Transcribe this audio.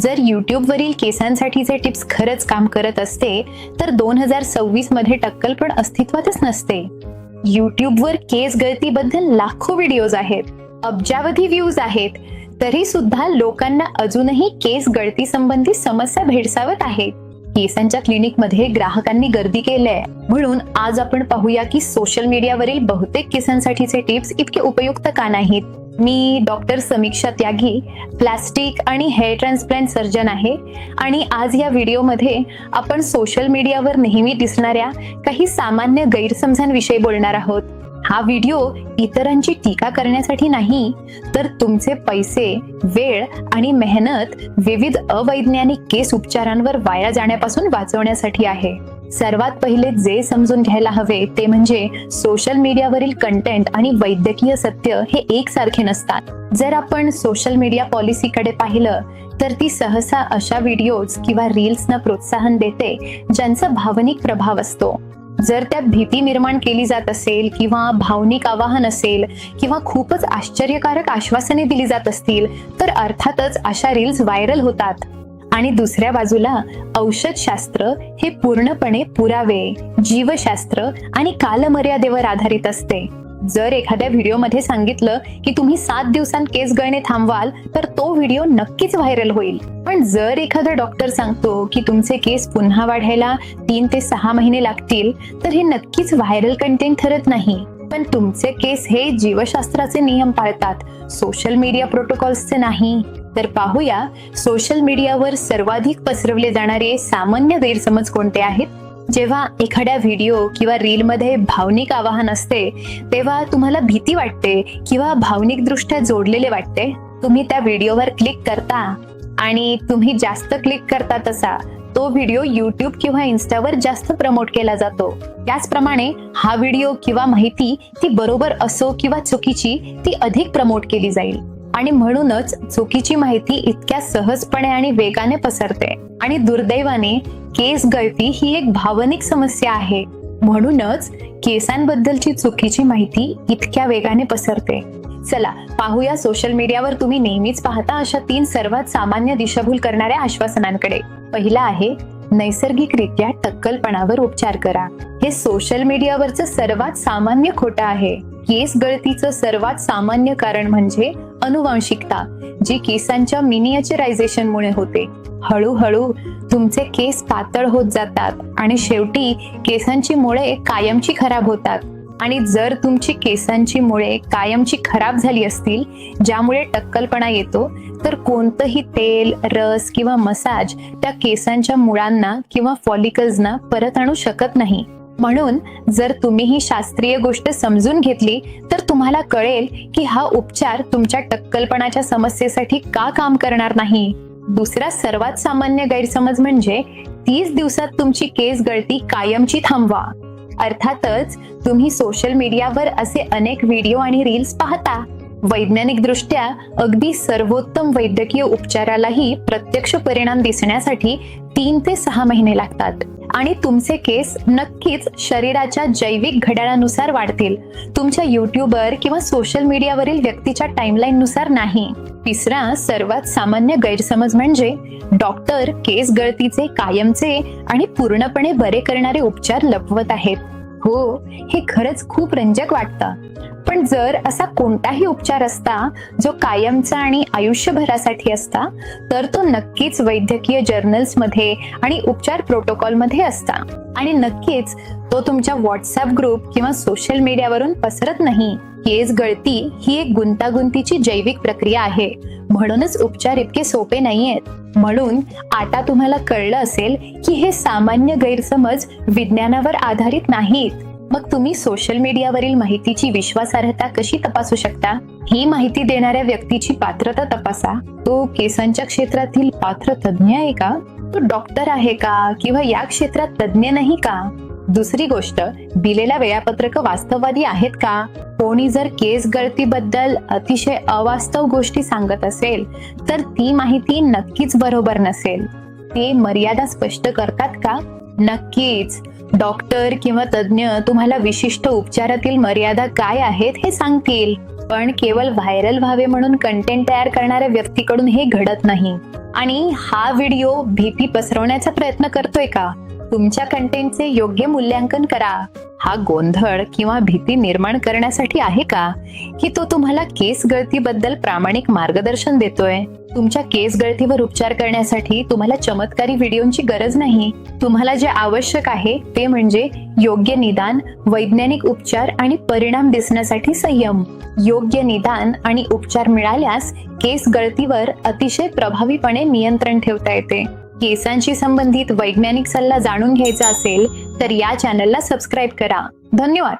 जर यूट्यूबवरील केसांसाठीचे टिप्स खरंच काम करत असते तर 2026 मध्ये टक्कल पण अस्तित्वातच नसते. यूट्यूबवर केस गळतीबद्दल लाखो व्हिडिओज आहेत, अब्जावधी व्ह्यूज आहेत, तरी सुद्धा लोकांना अजूनही केस गळती संबंधी समस्या भेडसावत आहेत. केसांच्या क्लिनिकमध्ये ग्राहकांनी गर्दी केलीय, म्हणून आज आपण पाहूया की सोशल मीडियावरील बहुतेक केसांसाठीचे टिप्स इतके उपयुक्त का नाहीत. मी डॉक्टर समीक्षा त्यागी, प्लास्टिक आणि हेअर ट्रान्सप्लांट सर्जन आहे आणि आज या व्हिडिओमध्ये आपण सोशल मीडियावर नेहमी दिसणाऱ्या काही सामान्य गैरसमजांविषयी बोलणार आहोत. हा व्हिडिओ इतरांची टीका करण्यासाठी नाही, तर तुमचे पैसे, वेळ आणि मेहनत विविध अवैज्ञानिक केस उपचारांवर वाया जाण्यापासून वाचवण्यासाठी आहे. सर्वात पहिले जे समजून घ्यायला हवे ते म्हणजे सोशल मीडियावरील कंटेंट आणि वैद्यकीय सत्य हे एकसारखे नसतात. जर आपण सोशल मीडिया पॉलिसीकडे पाहिलं तर ती सहसा अशा व्हिडिओज किंवा रील्सना प्रोत्साहन देते ज्यांचा भावनिक प्रभाव असतो. जर त्यात भीती निर्माण केली जात असेल किंवा भावनिक आवाहन असेल किंवा खूपच आश्चर्यकारक आश्वासने दिली जात असतील तर अर्थातच अशा रील्स व्हायरल होतात. आणि दुसऱ्या बाजूला औषधशास्त्र हे पूर्णपणे पुरावे, जीवशास्त्र आणि कालमर्यादेवर आधारित असते. जर एखाद्या व्हिडिओमध्ये सांगितलं की तुम्ही 7 दिवसांत केस गळणे थांबवाल तर तो व्हिडिओ नक्कीच व्हायरल होईल. पण जर एखादा डॉक्टर सांगतो की तुमचे केस पुन्हा वाढायला 3 ते 6 महिने लागतील तर हे नक्कीच व्हायरल कंटेंट ठरत नाही. पण तुमचे केस हे जीवशास्त्राचे नियम पाळतात, सोशल मीडिया प्रोटोकॉल्सचे नाही. तर पाहूया सोशल मीडियावर सर्वाधिक पसरवले जाणारे सामान्य गैरसमज कोणते आहेत. जेव्हा एखाद्या व्हिडिओ किंवा रील मध्ये भावनिक आवाहन असते तेव्हा तुम्हाला भीती वाटते किंवा भावनिक दृष्ट्या जोडलेले वाटते. तुम्ही त्या व्हिडिओवर क्लिक करता आणि तुम्ही जास्त क्लिक करता तसा तो व्हिडिओ यूट्यूब किंवा इन्स्टावर जास्त प्रमोट केला जातो. त्याचप्रमाणे हा व्हिडिओ किंवा माहिती ती बरोबर असो किंवा चुकीची ती अधिक प्रमोट केली जाईल आणि म्हणूनच चुकीची माहिती इतक्या सहजपणे आणि वेगाने पसरते. आणि दुर्दैवाने केस गळती ही एक भावनिक समस्या आहे, म्हणूनच केसांबद्दलची चुकीची माहिती इतक्या वेगाने पसरते. चला पाहूया सोशल मीडियावर तुम्ही नेहमीच पाहता अशा 3 सर्वात सामान्य दिशाभूल करणाऱ्या आश्वासनांकडे. पहिला आहे नैसर्गिकरित्या टक्कलपणावर उपचार करा. हे सोशल मीडियावरचं सर्वात सामान्य खोटं आहे. केस गळतीचं सर्वात सामान्य कारण म्हणजे अनुवांशिकता, जी केसांच्या मिनिएचरायझेशनमुळे होते. हळूहळू तुमचे केस पातळ होत जातात आणि शेवटी केसांची मुळे कायमची खराब होतात. आणि जर तुमची केसांची मुळे कायमची खराब झाली असतील, ज्यामुळे टक्कलपणा येतो, तर कोणतंही तेल, रस किंवा मसाज त्या केसांच्या मुळांना किंवा फॉलिकल्सना परत आणू शकत नाही. म्हणून जर तुम्ही ही शास्त्रीय गोष्ट समजून घेतली तर तुम्हाला कळेल की हा उपचार तुमच्या टक्कलपणाच्या समस्येसाठी का काम करणार नाही. दुसरा सर्वात सामान्य गैरसमज म्हणजे 30 दिवसात तुमची केस गळती कायमची थांबवा. अर्थातच तुम्ही सोशल मीडियावर असे अनेक व्हिडिओ आणि रील्स पाहता. वैज्ञानिक दृष्ट्या अगदी सर्वोत्तम वैद्यकीय उपचारालाही प्रत्यक्ष परिणाम दिसण्यासाठी 3 ते 6 महिने लागतात. आणि तुमचे केस नक्कीच शरीराच्या जैविक घड्याळानुसार वाढतील, तुमच्या युट्यूबर किंवा सोशल मीडियावरील व्यक्तीच्या टाइमलाईन नुसार नाही. तिसरा सर्वात सामान्य गैरसमज म्हणजे डॉक्टर केस गळतीचे कायमचे आणि पूर्णपणे बरे करणारे उपचार लपवत आहेत. हो, हे खरंच खूप रंजक वाटतं. पण जर असा कोणताही उपचार असता जो कायमचा आणि आयुष्यभरासाठी असता तर तो नक्कीच वैद्यकीय जर्नल्स मध्ये आणि उपचार प्रोटोकॉल मध्ये असता. आणि नक्कीच तो तुमच्या व्हॉट्सअप ग्रुप किंवा सोशल मीडियावरून पसरत नाही. केस गळती ही एक गुंतागुंतीची जैविक प्रक्रिया आहे, म्हणूनच उपचार इतके सोपे नाहीयेत. म्हणून आता तुम्हाला कळलं असेल की हे सामान्य गैरसमज विज्ञानावर आधारित नाहीत. मग तुम्ही सोशल मीडियावरील माहितीची विश्वासार्हता कशी तपासू शकता? ही माहिती देणाऱ्या व्यक्तीची पात्रता तपासा. तो केसांच्या क्षेत्रातील पात्र तज्ञ आहे का? तो डॉक्टर आहे का किंवा या क्षेत्रात तज्ञ नाही का? दुसरी गोष्ट, दिलेल्या वेळापत्रक वास्तववादी आहेत का? कोणी जर केस गळतीबद्दल अतिशय अवास्तव गोष्टी सांगत असेल तर ती माहिती नक्कीच बरोबर नसेल. ते मर्यादा स्पष्ट करतात का? नक्कीच. डॉक्टर किंवा तज्ञ तुम्हाला विशिष्ट उपचारातील मर्यादा काय आहेत हे सांगतील, पण केवळ व्हायरल व्हावे म्हणून कंटेंट तयार करणाऱ्या व्यक्तीकडून हे घडत नाही. आणि हा व्हिडिओ भीती पसरवण्याचा प्रयत्न करतोय का? तुमच्या कंटेंटचे योग्य मूल्यांकन करा. हा गोंधळ किंवा भीती निर्माण करण्यासाठी आहे का, की तो तुम्हाला केस गळतीबद्दल प्रामाणिक मार्गदर्शन देतोय? तुमच्या केस गळतीवर उपचार करण्यासाठी तुम्हाला चमत्कारी व्हिडिओची गरज नाही. तुम्हाला जे आवश्यक आहे ते म्हणजे योग्य निदान, वैज्ञानिक उपचार आणि परिणाम दिसण्यासाठी संयम. योग्य निदान आणि उपचार मिळाल्यास केस गळतीवर अतिशय प्रभावीपणे नियंत्रण ठेवता येते. केसांशी संबंधित वैज्ञानिक सल्ला जाणून घ्यायचा असेल तर या चॅनलला सबस्क्राईब करा. धन्यवाद.